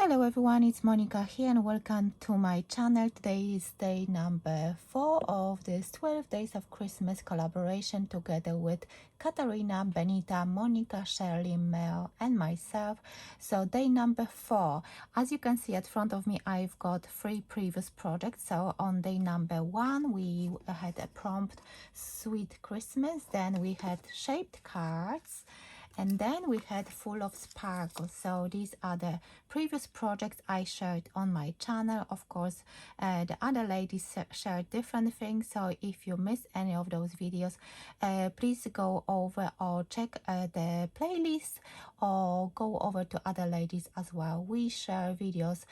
Hello everyone, it's Monika here and welcome to my channel. Today is day number 4 of this 12 days of Christmas collaboration together with Katarina, Benita, Monika, Shirley, Mel and myself. So day number 4. As you can see at front of me, I've got 3 previous projects. So on day number 1 we had a prompt Sweet Christmas, then we had shaped cards, and then we had full of sparkles. So these are the previous projects I shared on my channel. Of course, the other ladies shared different things, so if you miss any of those videos, please go over or check the playlist or go over to other ladies as well. We share videos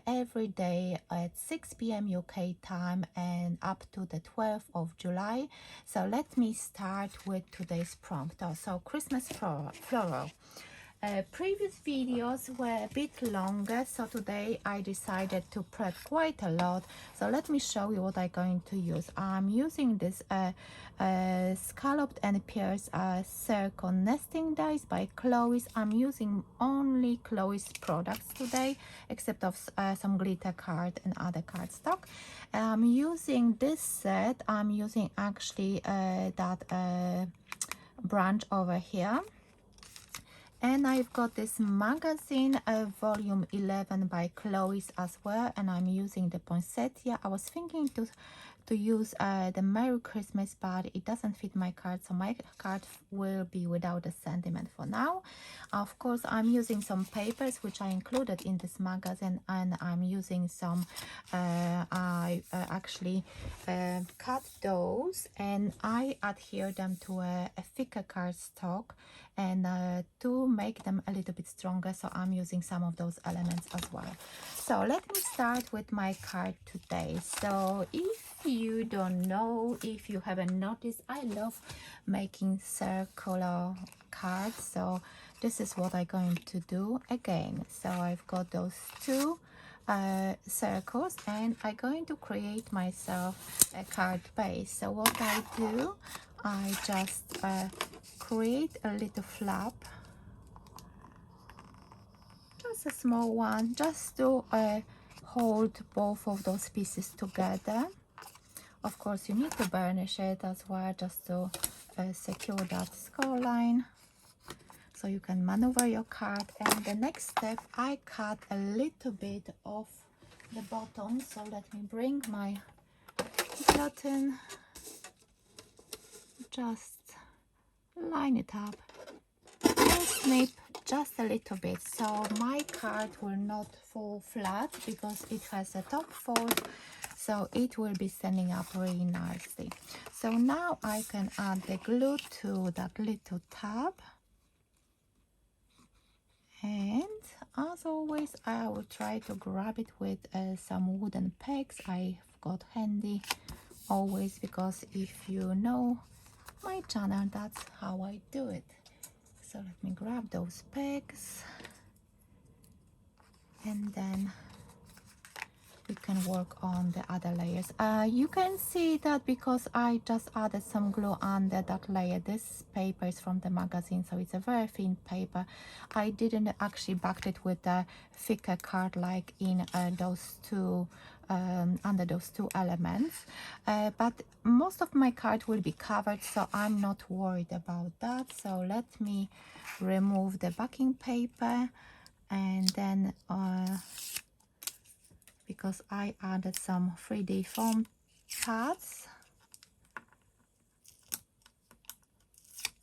every day at 6 p.m. UK time and up to the 12th of July. So let me start with today's prompt. So Christmas floral. Previous videos were a bit longer, so today I decided to prep quite a lot. So let me show you what I'm going to use. I'm using this scalloped and pierced circle nesting dies by Chloe's. I'm using only Chloe's products today, except of some glitter card and other cardstock. I'm using this set. I'm using actually that branch over here. And I've got this magazine, volume 11 by Chloe's as well, and I'm using the poinsettia. I was thinking to use the Merry Christmas, but it doesn't fit my card, so my card will be without the sentiment for now. Of course, I'm using some papers which I included in this magazine, and I'm using some I actually cut those and I adhere them to a thicker cardstock, and to make them a little bit stronger, so I'm using some of those elements as well. So let me start with my card today. So if you don't know, if you haven't noticed, I love making circular cards, so this is what I'm going to do again. So I've got those two circles and I'm going to create myself a card base. So what I do, I just create a little flap, just a small one, just to hold both of those pieces together. Of course, you need to burnish it as well, just to secure that score line, so you can maneuver your card. And the next step, I cut a little bit of the bottom. So let me bring my button, just line it up and snip just a little bit, so my card will not fall flat because it has a top fold, so it will be standing up really nicely. So now I can add the glue to that little tab, and as always I will try to grab it with some wooden pegs I've got handy always, because if you know my channel, that's how I do it. So let me grab those pegs, and then we can work on the other layers. You can see that because I just added some glue under that layer. This paper is from the magazine, so it's a very thin paper. I didn't actually back it with a thicker card like in those two under those two elements, but most of my card will be covered, so I'm not worried about that. So let me remove the backing paper, and then because I added some 3D foam pads,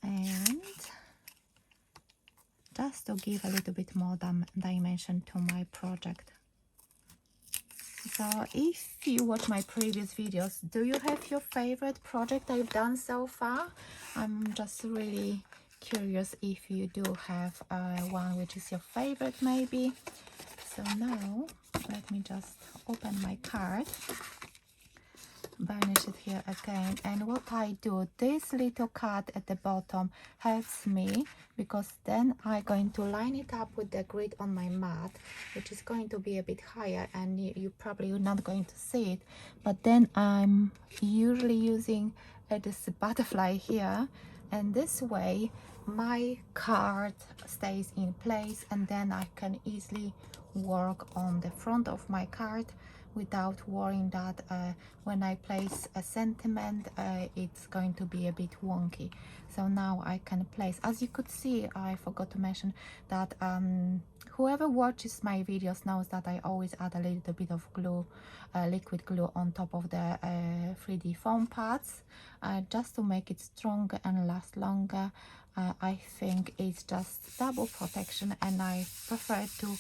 and just to give a little bit more dimension to my project. So if you watch my previous videos, do you have your favorite project I've done so far? I'm just really curious if you do have one which is your favorite maybe. So now let me just open my card, burnish it here again, and what I do, this little cut at the bottom helps me, because then I'm going to line it up with the grid on my mat, which is going to be a bit higher, and you probably are not going to see it, but then I'm usually using this butterfly here, and this way my card stays in place, and then I can easily work on the front of my card without worrying that when I place a sentiment it's going to be a bit wonky. So now I can place, as you could see, I forgot to mention that whoever watches my videos knows that I always add a little bit of glue, liquid glue on top of the 3D foam pads, just to make it stronger and last longer. I think it's just double protection, and I prefer to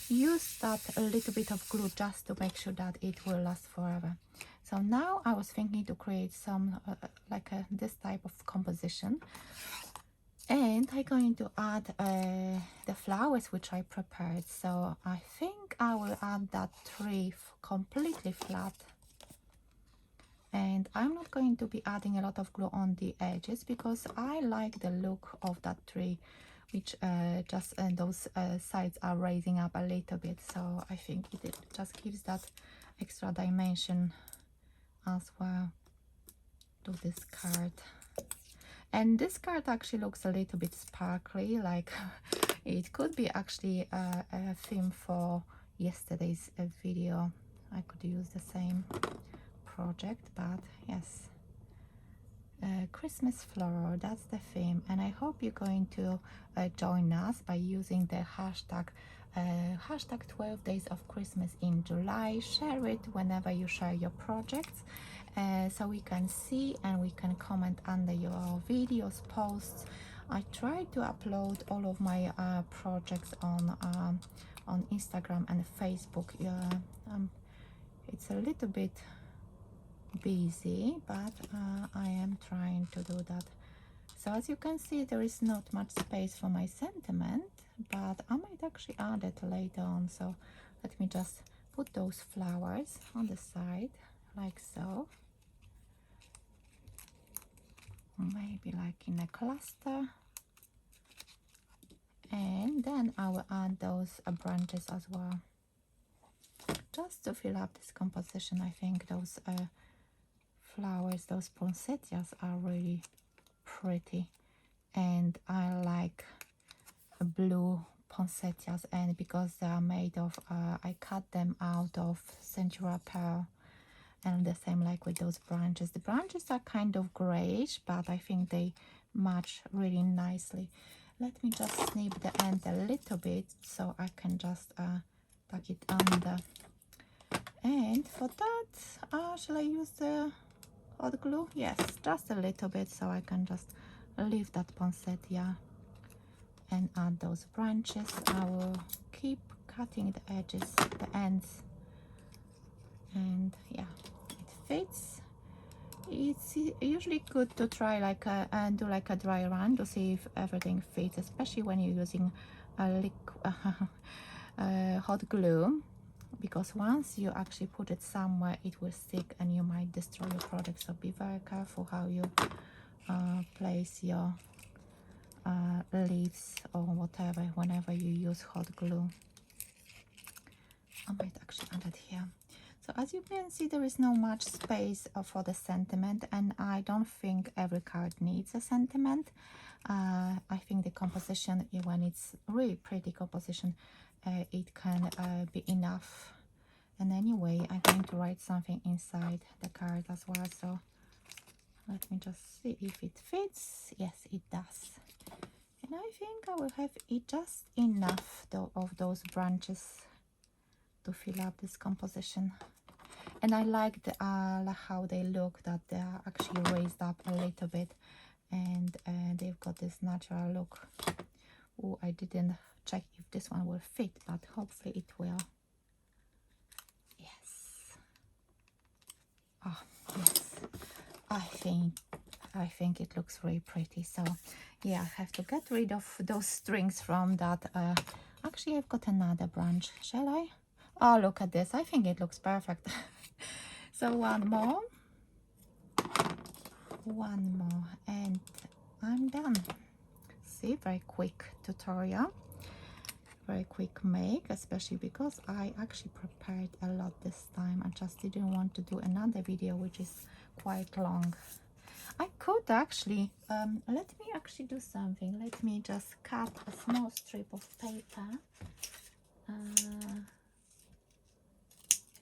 use that a little bit of glue just to make sure that it will last forever. So now I was thinking to create some this type of composition, and I'm going to add the flowers which I prepared. So I think I will add that tree completely flat, and I'm not going to be adding a lot of glue on the edges because I like the look of that tree, which just those sides are raising up a little bit. So I think it just gives that extra dimension as well to this card. And this card actually looks a little bit sparkly, like it could be actually a theme for yesterday's video. I could use the same project, but yes, Christmas floral, that's the theme. And I hope you're going to join us by using the hashtag 12 days of Christmas in July. Share it whenever you share your projects, so we can see and we can comment under your videos, posts. I try to upload all of my projects on Instagram and Facebook. It's a little bit busy, but I am trying to do that. So as you can see, there is not much space for my sentiment, but I might actually add it later on. So let me just put those flowers on the side like so, maybe like in a cluster, and then I will add those branches as well, just to fill up this composition. I think those flowers, those poinsettias, are really pretty, and I like blue poinsettias, and because they are made of I cut them out of Centura pearl, and the same like with those branches. The branches are kind of grayish, but I think they match really nicely. Let me just snip the end a little bit so I can just tuck it under. And for that, shall I use the hot glue? Yes, just a little bit, so I can just leave that poinsettia and add those branches. I will keep cutting the edges, the ends, and yeah, it fits. It's usually good to try and do like a dry run to see if everything fits, especially when you're using a hot glue, because once you actually put it somewhere, it will stick and you might destroy your product. So be very careful how you place your leaves or whatever whenever you use hot glue. I might actually add it here. So as you can see, there is not much space for the sentiment, and I don't think every card needs a sentiment. I think the composition, when it's really pretty composition, it can be enough. And anyway, I'm going to write something inside the card as well. So let me just see if it fits. Yes, it does. And I think I will have it just enough of those branches to fill up this composition. And I like how they look, that they are actually raised up a little bit, and they've got this natural look. Oh, I didn't check if this one will fit, but hopefully it will. Yes. Oh, yes. I think it looks really pretty. So yeah, I have to get rid of those strings from that. Actually, I've got another branch. Shall I? Oh, look at this. I think it looks perfect. So one more, and I'm done. See, very quick tutorial, very quick make, especially because I actually prepared a lot this time. I just didn't want to do another video which is quite long. I could actually let me actually do something. Let me just cut a small strip of paper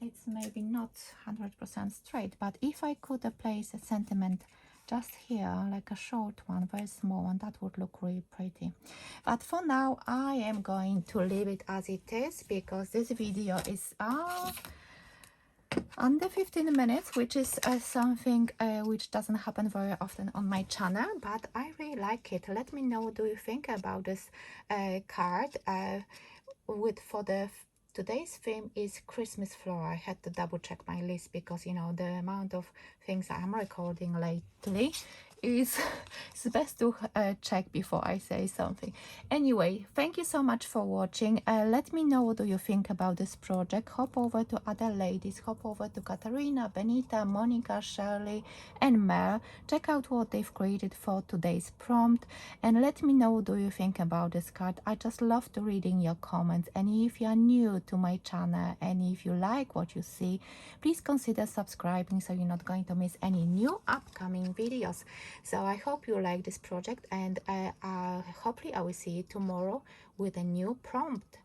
It's maybe not 100% straight, but if I could place a sentiment just here, like a short one, very small one, that would look really pretty. But for now, I am going to leave it as it is, because this video is under 15 minutes, which is something which doesn't happen very often on my channel, but I really like it. Let me know what do you think about this card. For the today's theme is Christmas floral. I had to double check my list because, you know, the amount of things I'm recording lately is it's best to check before I say something. Anyway, thank you so much for watching. Let me know what do you think about this project. Hop over to other ladies, hop over to Katarina, Benita, Monika, Shirley and Mel. Check out what they've created for today's prompt and let me know what do you think about this card. I just love to reading your comments, and if you are new to my channel and if you like what you see, please consider subscribing so you're not going to miss any new upcoming videos. So I hope you like this project, and hopefully I will see you tomorrow with a new prompt.